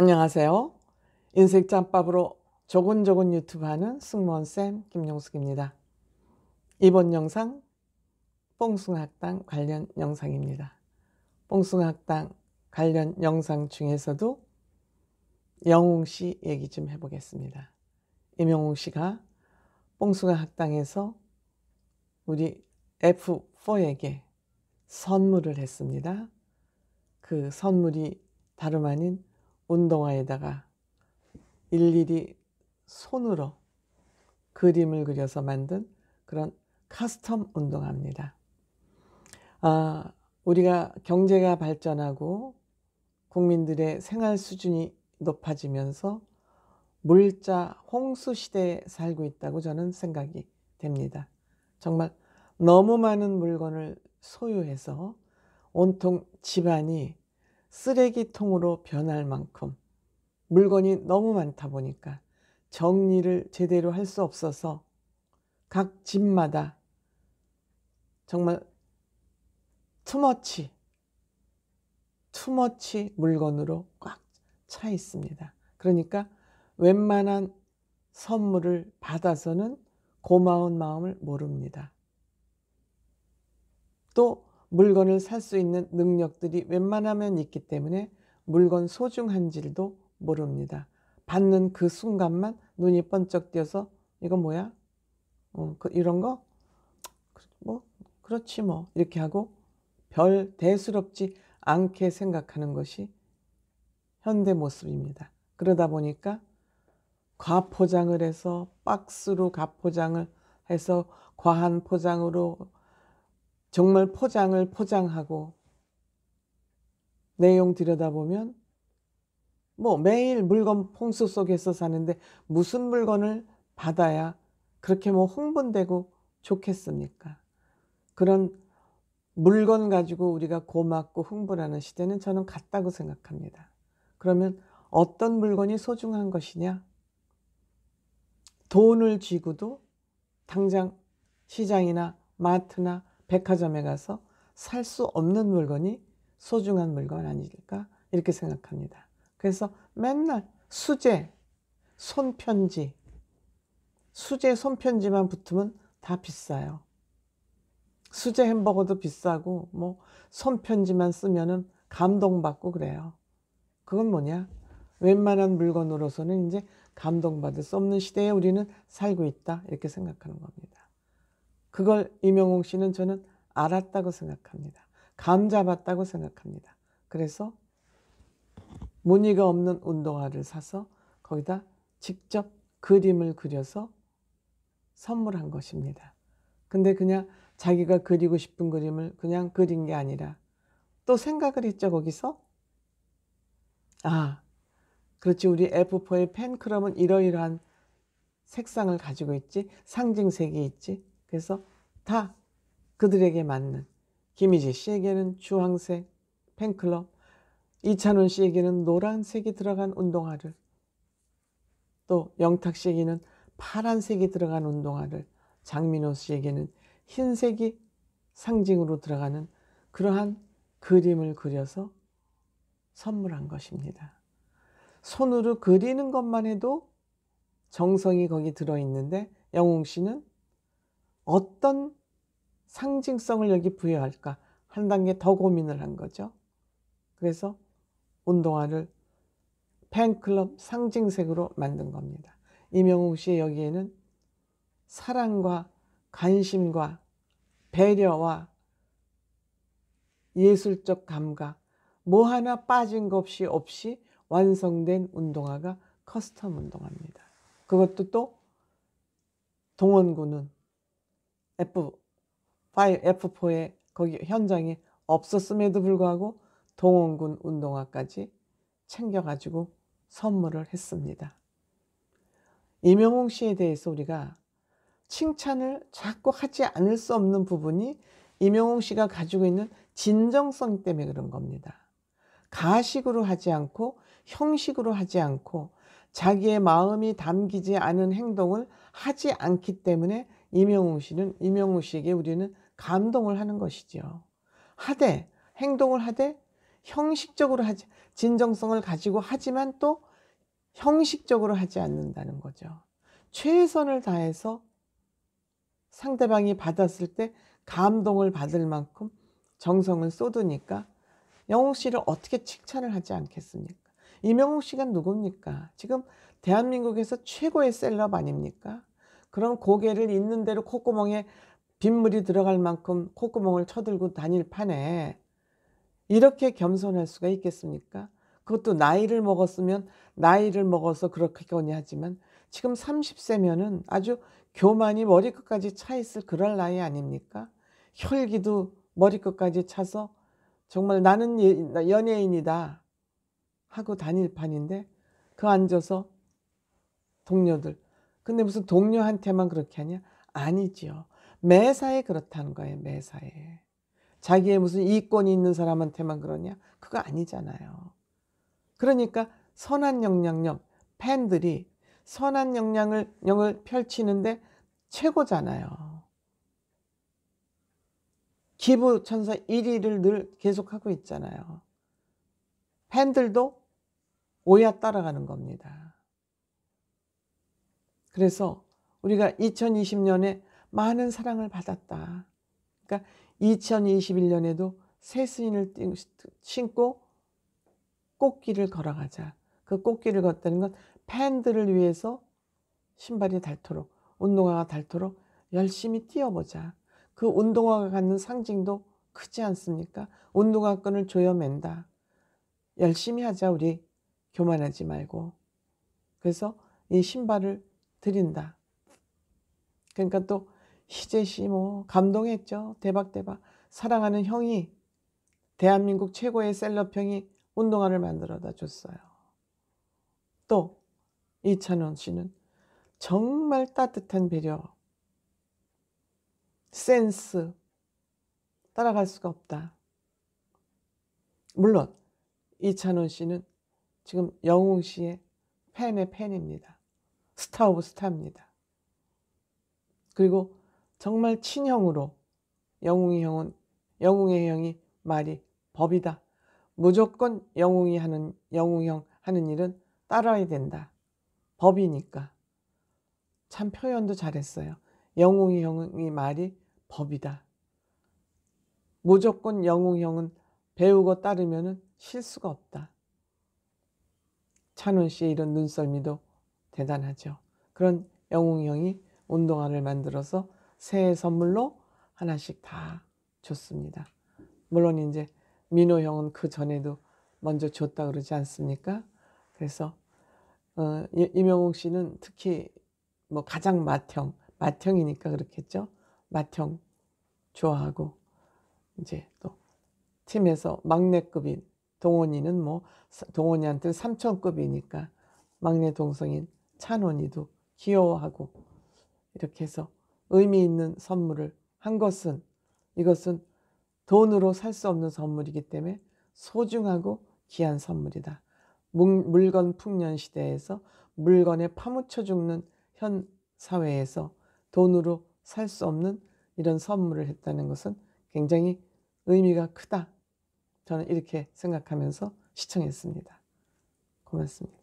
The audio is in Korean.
안녕하세요. 인생 짬밥으로 조곤조곤 유튜브 하는 승무원쌤 김용숙입니다. 이번 영상 뽕숭아학당 관련 영상입니다. 뽕숭아학당 관련 영상 중에서도 영웅씨 얘기 좀 해보겠습니다. 임영웅 씨가 뽕숭아학당에서 우리 F4에게 선물을 했습니다. 그 선물이 다름 아닌 운동화에다가 일일이 손으로 그림을 그려서 만든 그런 커스텀 운동화입니다. 우리가 경제가 발전하고 국민들의 생활 수준이 높아지면서 물자 홍수 시대에 살고 있다고 저는 생각이 됩니다. 정말 너무 많은 물건을 소유해서 온통 집안이 쓰레기통으로 변할 만큼 물건이 너무 많다 보니까 정리를 제대로 할 수 없어서 각 집마다 정말 투머치 물건으로 꽉 차 있습니다. 그러니까 웬만한 선물을 받아서는 고마운 마음을 모릅니다. 또 물건을 살 수 있는 능력들이 웬만하면 있기 때문에 물건 소중한지도 모릅니다. 받는 그 순간만 눈이 번쩍 띄어서 이거 뭐야? 이런 거? 뭐 그렇지 뭐 이렇게 하고 별 대수롭지 않게 생각하는 것이 현대 모습입니다. 그러다 보니까 과포장을 해서 박스로 가포장을 해서 과한 포장으로 정말 포장하고 내용 들여다보면 뭐 매일 물건 홍수 속에서 사는데 무슨 물건을 받아야 그렇게 뭐 흥분되고 좋겠습니까? 그런 물건 가지고 우리가 고맙고 흥분하는 시대는 저는 갔다고 생각합니다. 그러면 어떤 물건이 소중한 것이냐? 돈을 쥐고도 당장 시장이나 마트나 백화점에 가서 살 수 없는 물건이 소중한 물건 아닐까? 이렇게 생각합니다. 그래서 맨날 수제, 손편지, 수제 손편지만 붙으면 다 비싸요. 수제 햄버거도 비싸고 뭐 손편지만 쓰면은 감동받고 그래요. 그건 뭐냐? 웬만한 물건으로서는 이제 감동받을 수 없는 시대에 우리는 살고 있다 이렇게 생각하는 겁니다. 그걸 임영웅 씨는 저는 알았다고 생각합니다. 감 잡았다고 생각합니다. 그래서 무늬가 없는 운동화를 사서 거기다 직접 그림을 그려서 선물한 것입니다. 근데 그냥 자기가 그리고 싶은 그림을 그냥 그린 게 아니라 또 생각을 했죠. 거기서 그렇지, 우리 F4의 팬클럽은 이러이러한 색상을 가지고 있지, 상징색이 있지. 그래서 다 그들에게 맞는, 김희재 씨에게는 주황색 팬클럽, 이찬원 씨에게는 노란색이 들어간 운동화를, 또 영탁 씨에게는 파란색이 들어간 운동화를, 장민호 씨에게는 흰색이 상징으로 들어가는 그러한 그림을 그려서 선물한 것입니다. 손으로 그리는 것만 해도 정성이 거기 들어있는데 영웅 씨는 어떤 상징성을 여기 부여할까 한 단계 더 고민을 한 거죠. 그래서 운동화를 팬클럽 상징색으로 만든 겁니다. 임영웅 씨의 여기에는 사랑과 관심과 배려와 예술적 감각 뭐 하나 빠진 것 없이 완성된 운동화가 커스텀 운동화입니다. 그것도 또 동원군은 F4의 거기 현장에 없었음에도 불구하고 동원군 운동화까지 챙겨가지고 선물을 했습니다. 임영웅 씨에 대해서 우리가 칭찬을 자꾸 하지 않을 수 없는 부분이 임영웅 씨가 가지고 있는 진정성 때문에 그런 겁니다. 가식으로 하지 않고 형식으로 하지 않고 자기의 마음이 담기지 않은 행동을 하지 않기 때문에 임영웅 씨에게 우리는 감동을 하는 것이죠. 행동을 하되 형식적으로 하지, 진정성을 가지고 하지만 또 형식적으로 하지 않는다는 거죠. 최선을 다해서 상대방이 받았을 때 감동을 받을 만큼 정성을 쏟으니까 영웅 씨를 어떻게 칭찬을 하지 않겠습니까? 이명웅 씨가 누굽니까? 지금 대한민국에서 최고의 셀럽 아닙니까? 그럼 고개를 있는 대로 콧구멍에 빗물이 들어갈 만큼 콧구멍을 쳐들고 다닐 판에 이렇게 겸손할 수가 있겠습니까? 그것도 나이를 먹었으면 나이를 먹어서 그렇겠거니 하지만 지금 30세면은 아주 교만이 머리끝까지 차 있을 그럴 나이 아닙니까? 혈기도 머리끝까지 차서 정말 나는 연예인이다 하고 다닐 판인데 그 앉아서 동료들, 근데 무슨 동료한테만 그렇게 하냐? 아니지요. 매사에 그렇다는 거예요. 매사에. 자기의 무슨 이권이 있는 사람한테만 그러냐? 그거 아니잖아요. 그러니까 선한 영향력, 팬들이 선한 영향을 펼치는데 최고잖아요. 기부천사 1위를 늘 계속하고 있잖아요. 팬들도 오야 따라가는 겁니다. 그래서 우리가 2020년에 많은 사랑을 받았다. 그러니까 2021년에도 새 스인을 신고 꽃길을 걸어가자. 그 꽃길을 걷다는 건 팬들을 위해서 신발이 닳도록, 운동화가 닳도록 열심히 뛰어보자. 그 운동화가 갖는 상징도 크지 않습니까? 운동화끈을 조여맨다. 열심히 하자. 우리 교만하지 말고. 그래서 이 신발을 드린다. 그러니까 또 희재 씨 뭐 감동했죠. 대박. 사랑하는 형이, 대한민국 최고의 셀럽 형이 운동화를 만들어다 줬어요. 또 이찬원 씨는 정말 따뜻한 배려, 센스 따라갈 수가 없다. 물론 이찬원 씨는 지금 영웅 씨의 팬의 팬입니다. 스타 오브 스타입니다. 그리고 정말 친형으로 영웅의 형이 말이 법이다. 무조건 영웅형 하는 일은 따라야 된다. 법이니까. 참 표현도 잘했어요. 영웅이 형이 말이 법이다. 무조건 영웅형은 배우고 따르면 실수가 없다. 찬원 씨의 이런 눈썰미도 대단하죠. 그런 영웅형이 운동화를 만들어서 새해 선물로 하나씩 다 줬습니다. 물론 이제 민호 형은 그 전에도 먼저 줬다 그러지 않습니까? 그래서 이명웅 씨는 특히 뭐 가장 맏형이니까 그렇겠죠. 맏형 좋아하고 이제 또 팀에서 막내급인 동원이는 뭐 동원이한테는 삼촌급이니까 막내 동생인 찬원이도 귀여워하고 이렇게 해서 의미 있는 선물을 한 것은 이것은 돈으로 살 수 없는 선물이기 때문에 소중하고 귀한 선물이다. 물건 풍년 시대에서 물건에 파묻혀 죽는 현 사회에서 돈으로 살 수 없는 이런 선물을 했다는 것은 굉장히 의미가 크다. 저는 이렇게 생각하면서 시청했습니다. 고맙습니다.